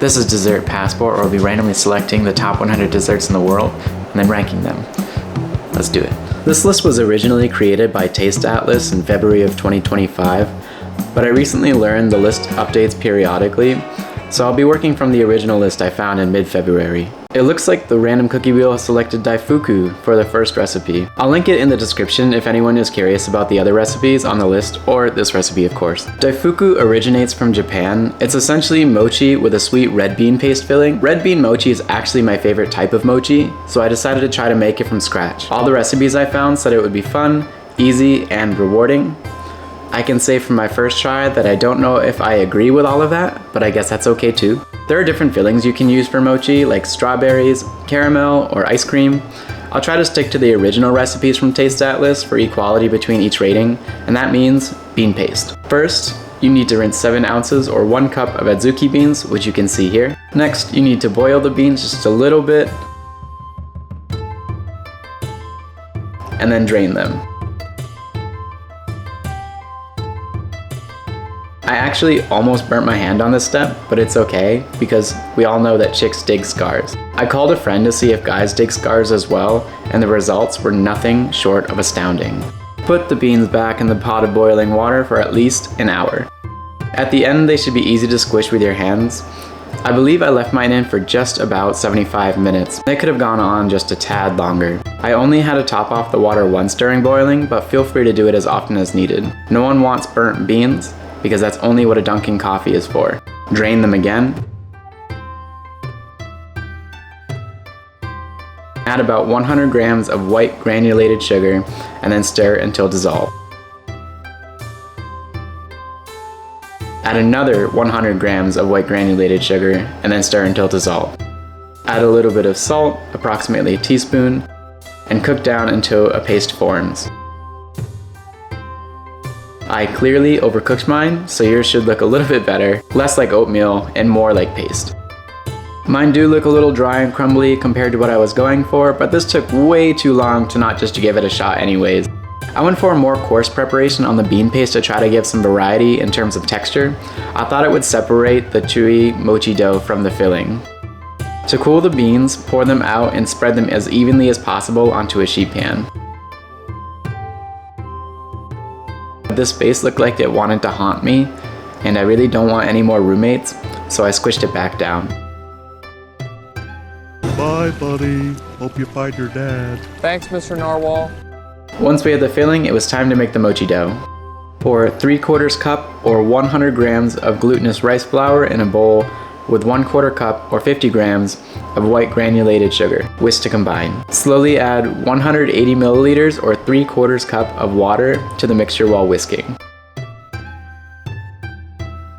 This is Dessert Passport, where we'll be randomly selecting the top 100 desserts in the world and then ranking them. Let's do it. This list was originally created by Taste Atlas in February of 2025, but I recently learned the list updates periodically, so I'll be working from the original list I found in mid-February. It looks like the random cookie wheel has selected Daifuku for the first recipe. I'll link it in the description if anyone is curious about the other recipes on the list, or this recipe of course. Daifuku originates from Japan. It's essentially mochi with a sweet red bean paste filling. Red bean mochi is actually my favorite type of mochi, so I decided to try to make it from scratch. All the recipes I found said it would be fun, easy, and rewarding. I can say from my first try that I don't know if I agree with all of that, but I guess that's okay too. There are different fillings you can use for mochi, like strawberries, caramel, or ice cream. I'll try to stick to the original recipes from Taste Atlas for equality between each rating, and that means bean paste. First, you need to rinse 7 ounces or 1 cup of adzuki beans, which you can see here. Next, you need to boil the beans just a little bit, and then drain them. I actually almost burnt my hand on this step, but it's okay, because we all know that chicks dig scars. I called a friend to see if guys dig scars as well, and the results were nothing short of astounding. Put the beans back in the pot of boiling water for at least an hour. At the end, they should be easy to squish with your hands. I believe I left mine in for just about 75 minutes. It could have gone on just a tad longer. I only had to top off the water once during boiling, but feel free to do it as often as needed. No one wants burnt beans, because that's only what a Dunkin' coffee is for. Drain them again. Add about 100 grams of white granulated sugar and then stir until dissolved. Add another 100 grams of white granulated sugar and then stir until dissolved. Add a little bit of salt, approximately a teaspoon, and cook down until a paste forms. I clearly overcooked mine, so yours should look a little bit better, less like oatmeal and more like paste. Mine do look a little dry and crumbly compared to what I was going for, but this took way too long to not just give it a shot anyways. I went for a more coarse preparation on the bean paste to try to give some variety in terms of texture. I thought it would separate the chewy mochi dough from the filling. To cool the beans, pour them out and spread them as evenly as possible onto a sheet pan. This space looked like it wanted to haunt me, and I really don't want any more roommates, so I squished it back down. Bye, buddy. Hope you find your dad. Thanks, Mr. Narwhal. Once we had the filling, it was time to make the mochi dough. Pour 3/4 cup or 100 grams of glutinous rice flour in a bowl with 1/4 cup or 50 grams of white granulated sugar. Whisk to combine. Slowly add 180 milliliters or 3/4 cup of water to the mixture while whisking.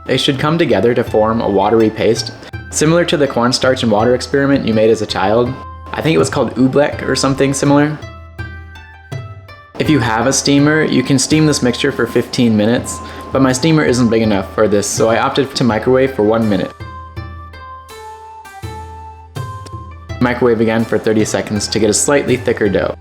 They should come together to form a watery paste, similar to the cornstarch and water experiment you made as a child. I think it was called oobleck or something similar. If you have a steamer, you can steam this mixture for 15 minutes, but my steamer isn't big enough for this, so I opted to microwave for 1 minute. Microwave again for 30 seconds to get a slightly thicker dough.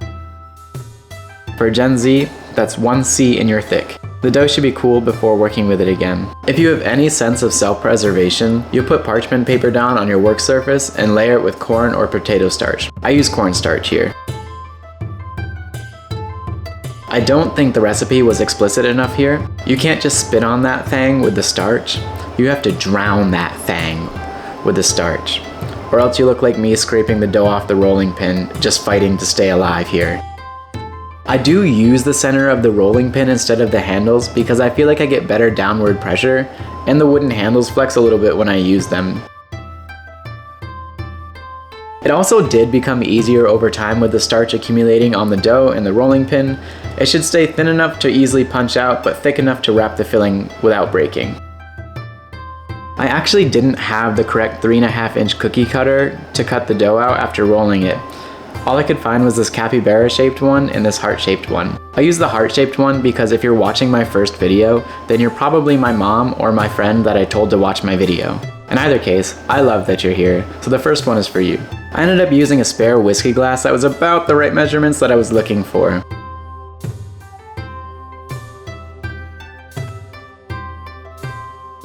For Gen Z, that's 1 C in your thick. The dough should be cooled before working with it again. If you have any sense of self-preservation, you'll put parchment paper down on your work surface and layer it with corn or potato starch. I use cornstarch here. I don't think the recipe was explicit enough here. You can't just spit on that thing with the starch. You have to drown that thing with the starch. Or else you look like me scraping the dough off the rolling pin, just fighting to stay alive here. I do use the center of the rolling pin instead of the handles because I feel like I get better downward pressure, and the wooden handles flex a little bit when I use them. It also did become easier over time with the starch accumulating on the dough and the rolling pin. It should stay thin enough to easily punch out, but thick enough to wrap the filling without breaking. I actually didn't have the correct 3.5-inch cookie cutter to cut the dough out after rolling it. All I could find was this capybara shaped one and this heart shaped one. I use the heart shaped one because if you're watching my first video, then you're probably my mom or my friend that I told to watch my video. In either case, I love that you're here, so the first one is for you. I ended up using a spare whiskey glass that was about the right measurements that I was looking for.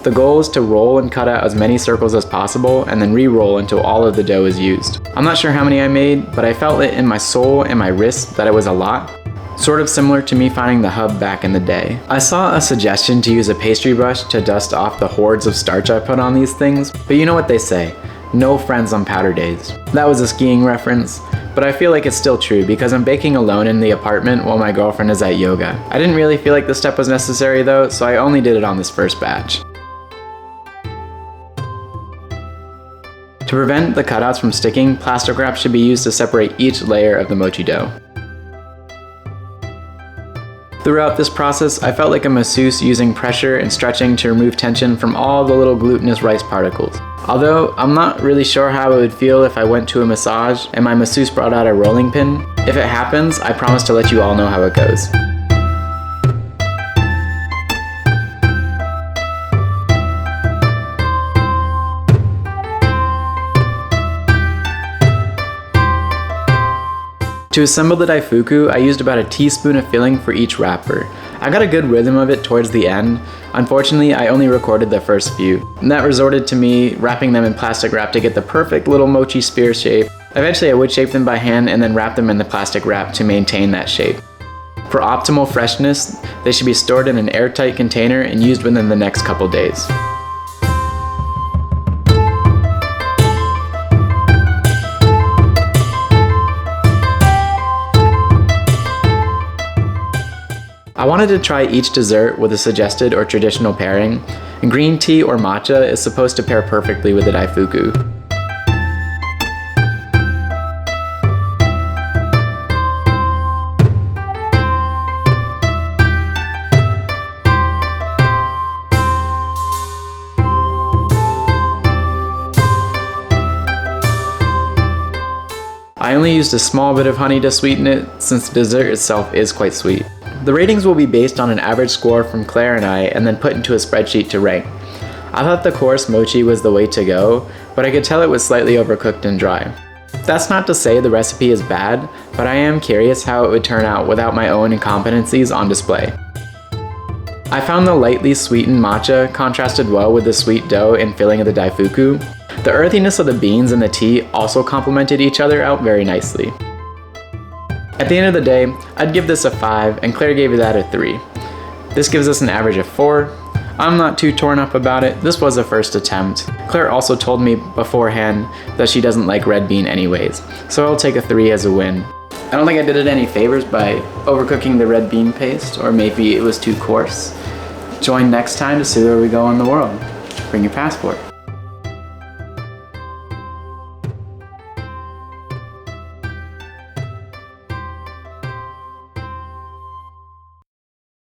The goal is to roll and cut out as many circles as possible and then re-roll until all of the dough is used. I'm not sure how many I made, but I felt it in my soul and my wrist that it was a lot. Sort of similar to me finding the hub back in the day. I saw a suggestion to use a pastry brush to dust off the hordes of starch I put on these things, but you know what they say, no friends on powder days. That was a skiing reference, but I feel like it's still true because I'm baking alone in the apartment while my girlfriend is at yoga. I didn't really feel like this step was necessary though, so I only did it on this first batch. To prevent the cutouts from sticking, plastic wrap should be used to separate each layer of the mochi dough. Throughout this process, I felt like a masseuse using pressure and stretching to remove tension from all the little glutinous rice particles. Although, I'm not really sure how it would feel if I went to a massage and my masseuse brought out a rolling pin. If it happens, I promise to let you all know how it goes. To assemble the Daifuku, I used about a teaspoon of filling for each wrapper. I got a good rhythm of it towards the end. Unfortunately, I only recorded the first few. And that resorted to me wrapping them in plastic wrap to get the perfect little mochi spear shape. Eventually I would shape them by hand and then wrap them in the plastic wrap to maintain that shape. For optimal freshness, they should be stored in an airtight container and used within the next couple days. I wanted to try each dessert with a suggested or traditional pairing, and green tea or matcha is supposed to pair perfectly with the Daifuku. I only used a small bit of honey to sweeten it, since the dessert itself is quite sweet. The ratings will be based on an average score from Claire and I and then put into a spreadsheet to rank. I thought the coarse mochi was the way to go, but I could tell it was slightly overcooked and dry. That's not to say the recipe is bad, but I am curious how it would turn out without my own incompetencies on display. I found the lightly sweetened matcha contrasted well with the sweet dough and filling of the Daifuku. The earthiness of the beans and the tea also complemented each other out very nicely. At the end of the day, I'd give this a 5 and Claire gave that a 3. This gives us an average of 4. I'm not too torn up about it, this was a first attempt. Claire also told me beforehand that she doesn't like red bean anyways, so I'll take a 3 as a win. I don't think I did it any favors by overcooking the red bean paste, or maybe it was too coarse. Join next time to see where we go in the world. Bring your passport.